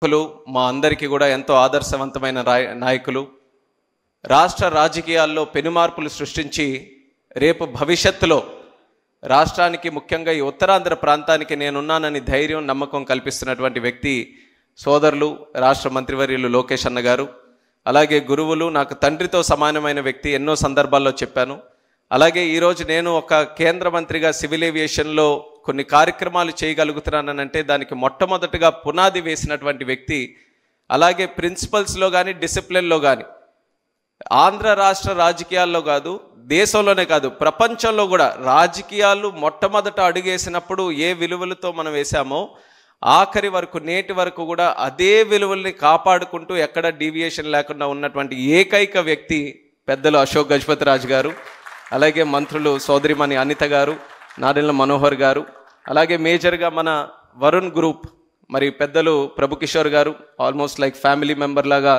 నాయకులు మా అందరికీ కూడా ఎంతో ఆదర్శవంతమైన నాయకులు రాష్ట్ర రాజకీయాల్లో పెనుమార్పులు సృష్టించి రేపు భవిష్యత్తులో రాష్ట్రానికి ముఖ్యంగా ఈ ఉత్తరాంధ్ర ప్రాంతానికి నేనున్నానని ధైర్యం నమ్మకం కల్పిస్తున్నటువంటి వ్యక్తి సోదరులు రాష్ట్ర మంత్రివర్యులు లోకేష్ అన్న గారు. అలాగే గురువులు, నాకు తండ్రితో సమానమైన వ్యక్తి, ఎన్నో సందర్భాల్లో చెప్పాను. అలాగే ఈరోజు నేను ఒక కేంద్ర మంత్రిగా సివిల్ ఏవియేషన్లో కొన్ని కార్యక్రమాలు చేయగలుగుతున్నానంటే దానికి మొట్టమొదటిగా పునాది వేసినటువంటి వ్యక్తి. అలాగే ప్రిన్సిపల్స్లో కానీ డిసిప్లిన్లో కానీ ఆంధ్ర రాష్ట్ర రాజకీయాల్లో కాదు, దేశంలోనే కాదు ప్రపంచంలో కూడా రాజకీయాలు మొట్టమొదట అడుగేసినప్పుడు ఏ విలువలతో మనం వేసామో ఆఖరి వరకు నేటి వరకు కూడా అదే విలువల్ని కాపాడుకుంటూ ఎక్కడ డీవియేషన్ లేకుండా ఉన్నటువంటి ఏకైక వ్యక్తి పెద్దలు అశోక్ గజపతి రాజు గారు. అలాగే మంత్రులు సోదరిమణి అనిత గారు, నాదెళ్ల మనోహర్ గారు, అలాగే మేజర్గా మన వరుణ్ గ్రూప్ మరి పెద్దలు ప్రభు కిషోర్ గారు, ఆల్మోస్ట్ లైక్ ఫ్యామిలీ మెంబర్ లాగా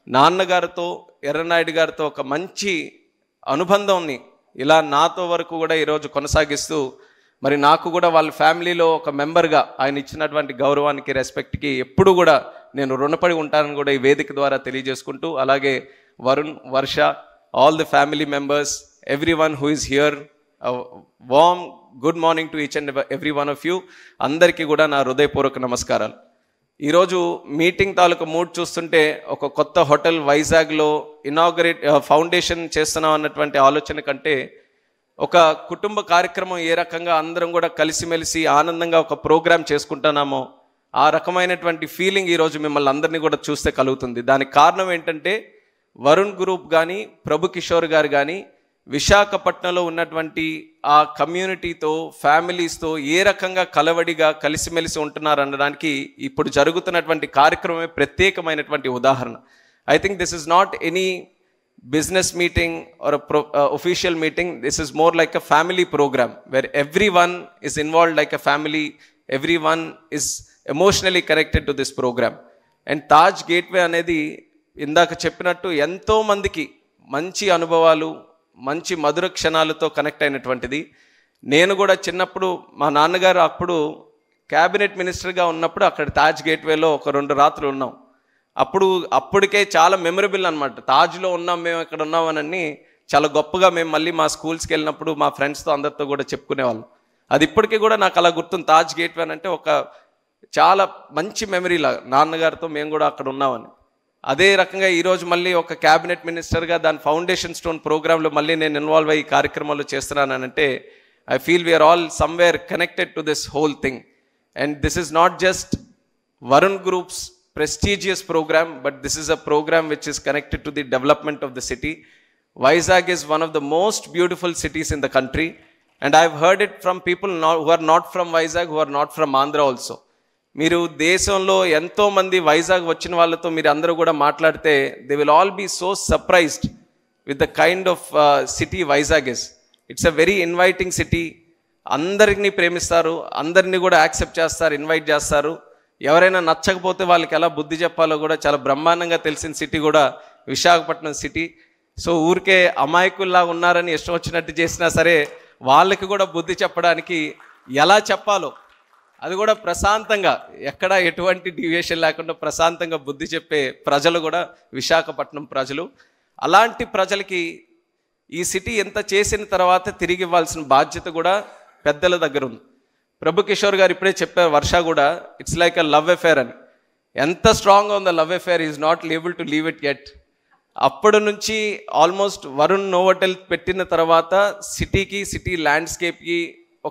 నాన్నగారితో ఎర్రనాయుడు గారితో ఒక మంచి అనుబంధంని ఇలా నాతో వరకు కూడా ఈరోజు కొనసాగిస్తూ మరి నాకు కూడా వాళ్ళ ఫ్యామిలీలో ఒక మెంబర్గా ఆయన ఇచ్చినటువంటి గౌరవానికి, రెస్పెక్ట్కి ఎప్పుడు కూడా నేను రుణపడి ఉంటానని కూడా ఈ వేదిక ద్వారా తెలియజేసుకుంటూ, అలాగే Varun, Varsha, all the family members, everyone who is here, a warm good morning to each and every one of you. అందరికీ కూడా నా హృదయపూర్వక నమస్కారాలు. ఈరోజు మీటింగ్ తాలూకు మూడ్ చూస్తుంటే ఒక కొత్త హోటల్ వైజాగ్లో ఇనాగరేట్ ఫౌండేషన్ చేస్తున్నాం అన్నటువంటి ఆలోచన కంటే ఒక కుటుంబ కార్యక్రమం ఏ రకంగా అందరం కూడా కలిసిమెలిసి ఆనందంగా ఒక ప్రోగ్రాం చేసుకుంటున్నామో ఆ రకమైనటువంటి ఫీలింగ్ ఈరోజు మిమ్మల్ని అందరినీ కూడా చూస్తే కలుగుతుంది. దానికి కారణం ఏంటంటే వరుణ్ గ్రూప్ కానీ ప్రభు కిషోర్ గారు కానీ విశాఖపట్నంలో ఉన్నటువంటి ఆ కమ్యూనిటీతో, ఫ్యామిలీస్తో ఏ రకంగా కలవడిగా కలిసిమెలిసి ఉంటున్నారు అనడానికి ఇప్పుడు జరుగుతున్నటువంటి కార్యక్రమమే ప్రత్యేకమైనటువంటి ఉదాహరణ. I think this is not any business meeting or official meeting. This is more like a family program where every one is involved like a family, every one is emotionally connected to this program. And Taj Gateway అనేది ఇందాక చెప్పినట్టు ఎంతోమందికి మంచి అనుభవాలు, మంచి మధుర క్షణాలతో connect అయినటువంటిది. నేను కూడా చిన్నప్పుడు మా నాన్నగారు అప్పుడు క్యాబినెట్ మినిస్టర్గా ఉన్నప్పుడు అక్కడ తాజ్ గేట్వేలో ఒక 2 రాత్రులు ఉన్నాం. అప్పటికే చాలా మెమరబుల్ అనమాట. తాజ్లో ఉన్నాం, మేము ఇక్కడ ఉన్నామని చాలా గొప్పగా మేము మళ్ళీ మా స్కూల్స్కి వెళ్ళినప్పుడు మా ఫ్రెండ్స్తో అందరితో కూడా చెప్పుకునేవాళ్ళం. అది ఇప్పటికీ కూడా నాకు అలా గుర్తుంది. తాజ్ గేట్వే అంటే ఒక చాలా మంచి మెమరీలా నాన్నగారితో మేము కూడా అక్కడ ఉన్నామని. అదే రకంగా ఈరోజు మళ్ళీ ఒక క్యాబినెట్ మినిస్టర్గా దాని ఫౌండేషన్ స్టోన్ ప్రోగ్రాంలో మళ్ళీ నేను ఇన్వాల్వ్ అయ్యి కార్యక్రమాలు చేస్తున్నానంటే I feel we're all somewhere connected to this whole thing. And this is not just Varun groups prestigious program, but this is a program which is connected to the development of the city. Vizag is one of the most beautiful cities in the country, and I've heard it from people who are not from Vizag, who are not from Andhra also. మీరు దేశంలో ఎంతో మంది వైజాగ్ వచ్చిన వాళ్ళతో మీరు అందరూ కూడా మాట్లాడితే they will all be so surprised with the kind of city Vizag is. It's a very inviting city. అందరినీ ప్రేమిస్తారు, అందరినీ కూడా యాక్సెప్ట్ చేస్తారు, ఇన్వైట్ చేస్తారు. ఎవరైనా నచ్చకపోతే వాళ్ళకి ఎలా బుద్ధి చెప్పాలో కూడా చాలా బ్రహ్మాండంగా తెలిసిన సిటీ కూడా విశాఖపట్నం సిటీ. సో ఊరికే అమాయకుల్లా ఉన్నారని ఇష్టం వచ్చినట్టు చేసినా సరే వాళ్ళకి కూడా బుద్ధి చెప్పడానికి ఎలా చెప్పాలో అది కూడా ప్రశాంతంగా, ఎక్కడ ఎటువంటి డీవియేషన్ లేకుండా ప్రశాంతంగా బుద్ధి చెప్పే ప్రజలు కూడా విశాఖపట్నం ప్రజలు. అలాంటి ప్రజలకి ఈ సిటీ ఎంత చేసిన తర్వాత తిరిగి ఇవ్వాల్సిన బాధ్యత కూడా పెద్దల దగ్గర ఉంది. ప్రభు కిషోర్ గారు ఇప్పుడే చెప్పారు, వర్ష కూడా it's like a love affair అని. ఎంత స్ట్రాంగ్గా ఉంది love affair, is not able to leave it yet. అప్పటి నుంచి ఆల్మోస్ట్ వరుణ్ నోవోటెల్ పెట్టిన తర్వాత సిటీకి, సిటీ ల్యాండ్స్కేప్కి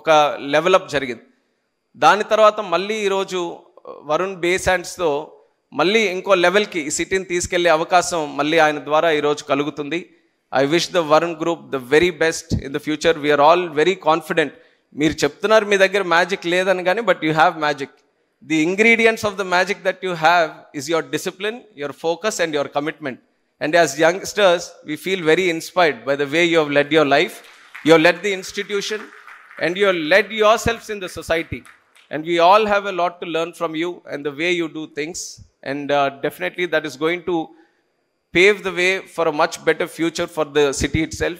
ఒక లెవెలప్ జరిగింది. దాని తర్వాత మళ్ళీ ఈరోజు వరుణ్ బేస్ హ్యాండ్స్తో మళ్ళీ ఇంకో లెవెల్కి ఈ సిటీని తీసుకెళ్లే అవకాశం మళ్ళీ ఆయన ద్వారా ఈరోజు కలుగుతుంది. I wish the Varun group the very best in the future. We're all very confident. మీరు చెప్తున్నారు మీ దగ్గర మ్యాజిక్ లేదని కానీ, but you have magic. The ingredients of the magic that you have is your discipline, your focus and your commitment. And as youngsters we feel very inspired by the way you have led your life, you have led the institution and you have led yourselves in the society, and we all have a lot to learn from you and the way you do things, and definitely that is going to pave the way for a much better future for the city itself.